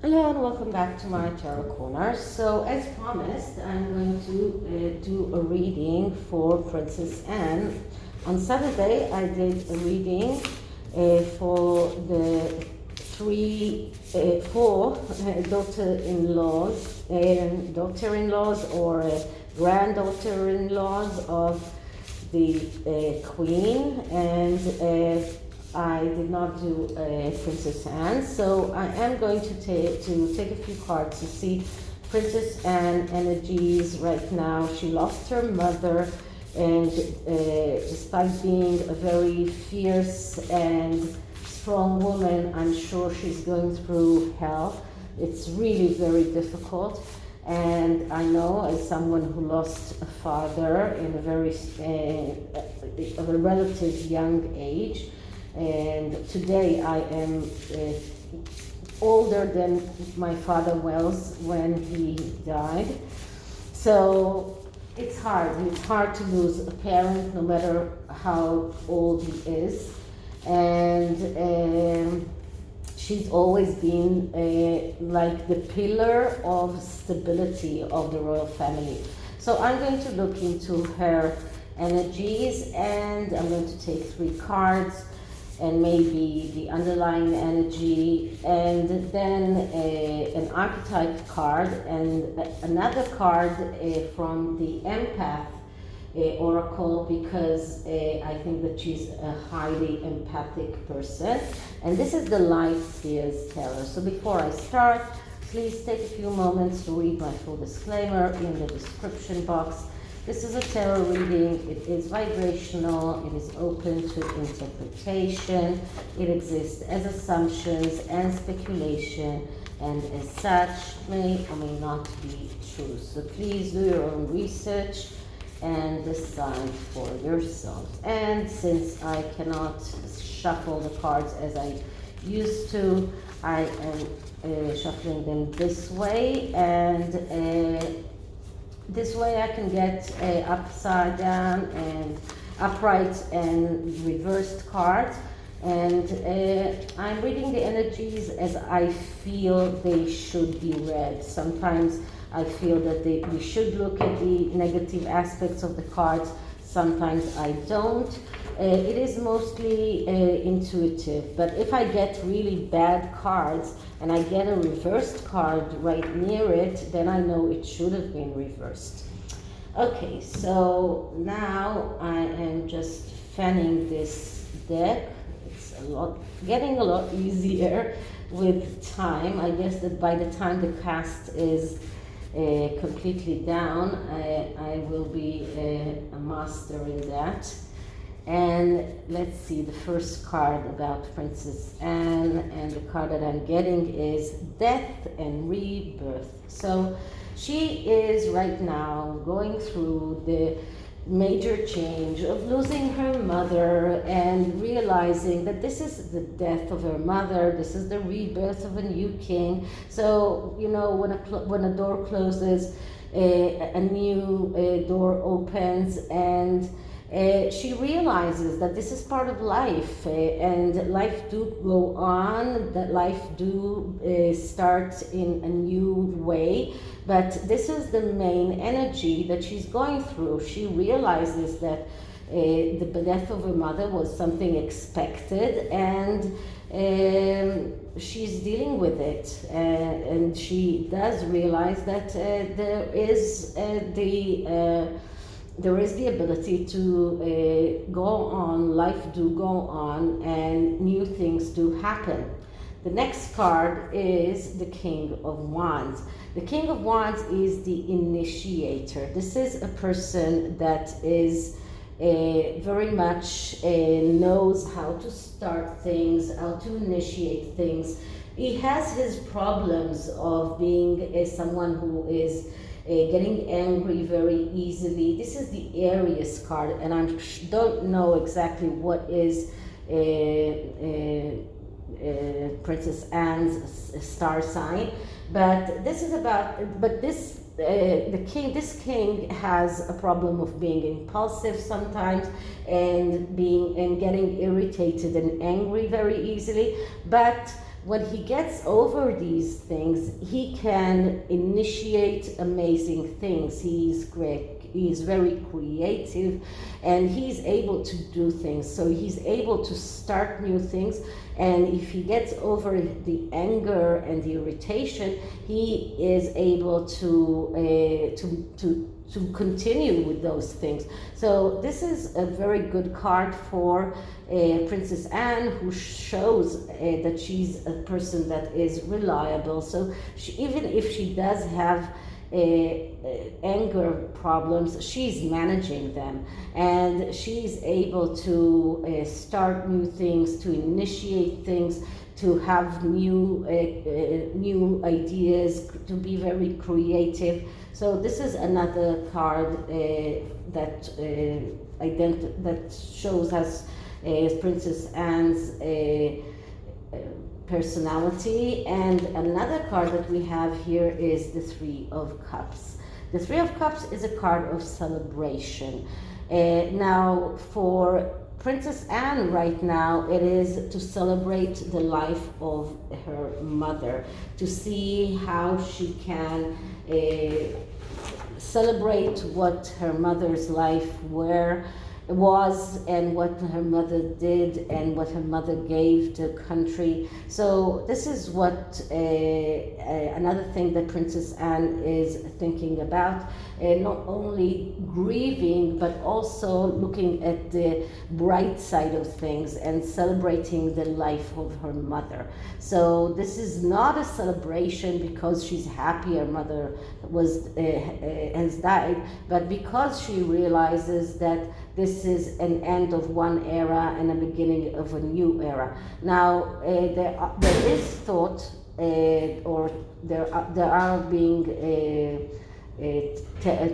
Hello and welcome back to my Tarot Corner. So as promised, I'm going to do a reading for Princess Anne. On Saturday I did a reading for the four daughter-in-laws or granddaughter-in-laws of the Queen, and I did not do Princess Anne, so I am going to take a few cards to see Princess Anne energies right now. She lost her mother, and despite being a very fierce and strong woman, I'm sure she's going through hell. It's really very difficult, and I know, as someone who lost a father in a relative young age, and today I am older than my father was when he died. So it's hard. It's hard to lose a parent, no matter how old he is. And she's always been like the pillar of stability of the royal family. So I'm going to look into her energies, and I'm going to take 3 cards, and maybe the underlying energy, and then an archetype card, and another card from the empath oracle, because I think that she's a highly empathic person. And this is the SEER'S tarot. So before I start, please take a few moments to read my full disclaimer in the description box. This is a tarot reading. It is vibrational. It is open to interpretation. It exists as assumptions and speculation, and as such may or may not be true. So please do your own research and decide for yourselves. And since I cannot shuffle the cards as I used to, I am shuffling them this way, and this way I can get upside down and upright and reversed cards. And I'm reading the energies as I feel they should be read. Sometimes I feel that we should look at the negative aspects of the cards. Sometimes I don't. It is mostly intuitive, but if I get really bad cards and I get a reversed card right near it, then I know it should have been reversed. Okay, so now I am just fanning this deck. It's getting a lot easier with time. I guess that by the time the cast is completely down, I will be a master in that. And let's see, the first card about Princess Anne, and the card that I'm getting is Death and Rebirth. So she is right now going through the major change of losing her mother and realizing that this is the death of her mother, this is the rebirth of a new king. So, you know, when a door closes, a new door opens, and she realizes that this is part of life, and life do go on, that life do start in a new way, but this is the main energy that she's going through. She realizes that the death of her mother was something expected, and she's dealing with it, and she does realize that there is the ability to go on, life do go on, and new things do happen. The next card is the King of Wands. The King of Wands is the initiator. This is a person that is very much knows how to start things, how to initiate things. He has his problems of being someone who is getting angry very easily. This is the Aries card, and I don't know exactly what is Princess Anne's star sign, but this is about. But this this king has a problem of being impulsive sometimes, and getting irritated and angry very easily. But when he gets over these things, he can initiate amazing things. He's very creative, and he's able to do things. So he's able to start new things, and if he gets over the anger and the irritation, he is able to continue with those things. So this is a very good card for Princess Anne, who shows that she's a person that is reliable. So even if she does have anger problems, she's managing them, and she's able to start new things, to initiate things, to have new ideas, to be very creative. So this is another card that shows us Princess Anne's personality. And another card that we have here is the Three of Cups. The Three of Cups is a card of celebration. Now, for Princess Anne right now, it is to celebrate the life of her mother, to see how she can celebrate what her mother's life was, and what her mother did, and what her mother gave the country. So this is what another thing that Princess Anne is thinking about, not only grieving, but also looking at the bright side of things and celebrating the life of her mother. So this is not a celebration because she's happy her mother has died, but because she realizes that this is an end of one era and a beginning of a new era. Now, there is thought, or there are being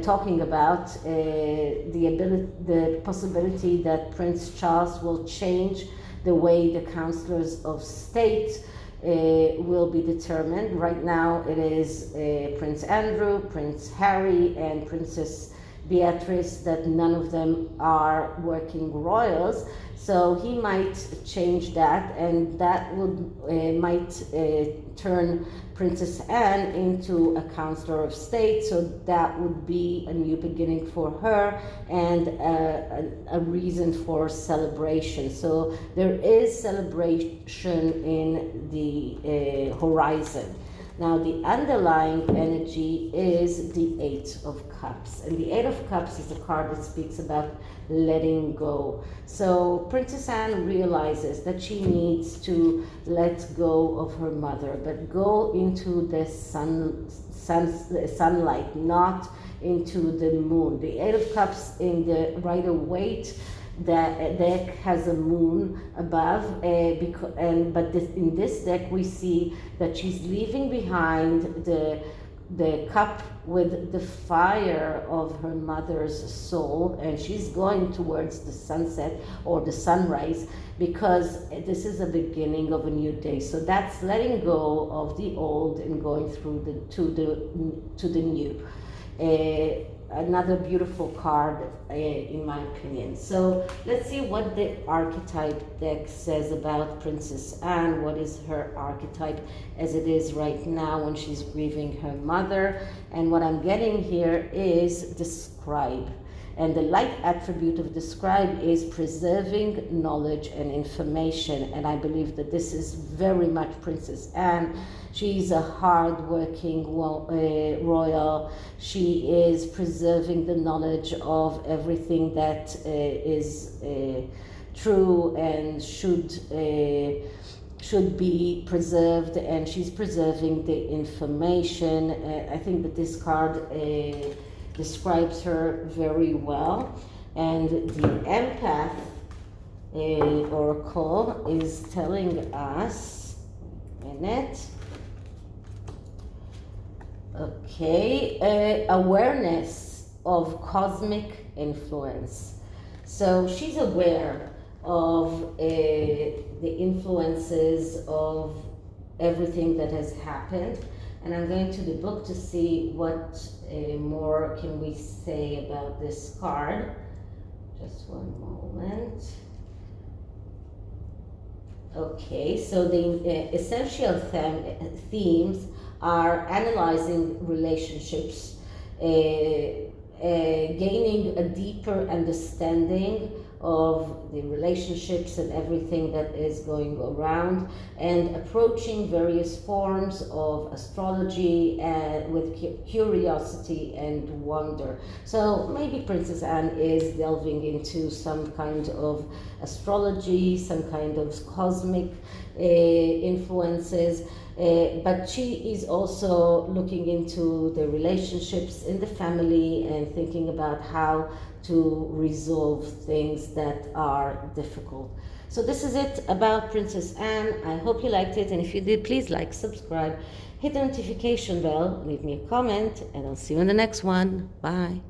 talking about the possibility that Prince Charles will change the way the councillors of state will be determined. Right now, it is Prince Andrew, Prince Harry, and Princess Beatrice, that none of them are working royals. So he might change that, and that would might turn Princess Anne into a counselor of state. So that would be a new beginning for her, and a reason for celebration. So there is celebration in the horizon. Now, the underlying energy is the Eight of Cups. And the Eight of Cups is a card that speaks about letting go. So Princess Anne realizes that she needs to let go of her mother, but go into the sunlight, not into the moon. The Eight of Cups in the Rider-Waite deck has a moon above, but in this deck we see that she's leaving behind the cup with the fire of her mother's soul, and she's going towards the sunset or the sunrise, because this is a beginning of a new day. So that's letting go of the old and going through to the new. Another beautiful card, in my opinion. So let's see what the archetype deck says about Princess Anne. What is her archetype as it is right now when she's grieving her mother? And what I'm getting here is the scribe. And the light attribute of the scribe is preserving knowledge and information. And I believe that this is very much Princess Anne. She's a hard-working royal. She is preserving the knowledge of everything that is true and should be preserved, and she's preserving the information. I think that this card describes her very well. And the empath oracle is telling us, awareness of cosmic influence. So she's aware of the influences of everything that has happened. And I'm going to the book to see what more can we say about this card. Just one moment. Okay, so the essential themes are analyzing relationships, gaining a deeper understanding of the relationships and everything that is going around, and approaching various forms of astrology with curiosity and wonder. So maybe Princess Anne is delving into some kind of astrology, some kind of cosmic influences, but she is also looking into the relationships in the family and thinking about how to resolve things that are difficult. So this is it about Princess Anne. I hope you liked it, and if you did, please like, subscribe, hit the notification bell, leave me a comment, and I'll see you in the next one. Bye.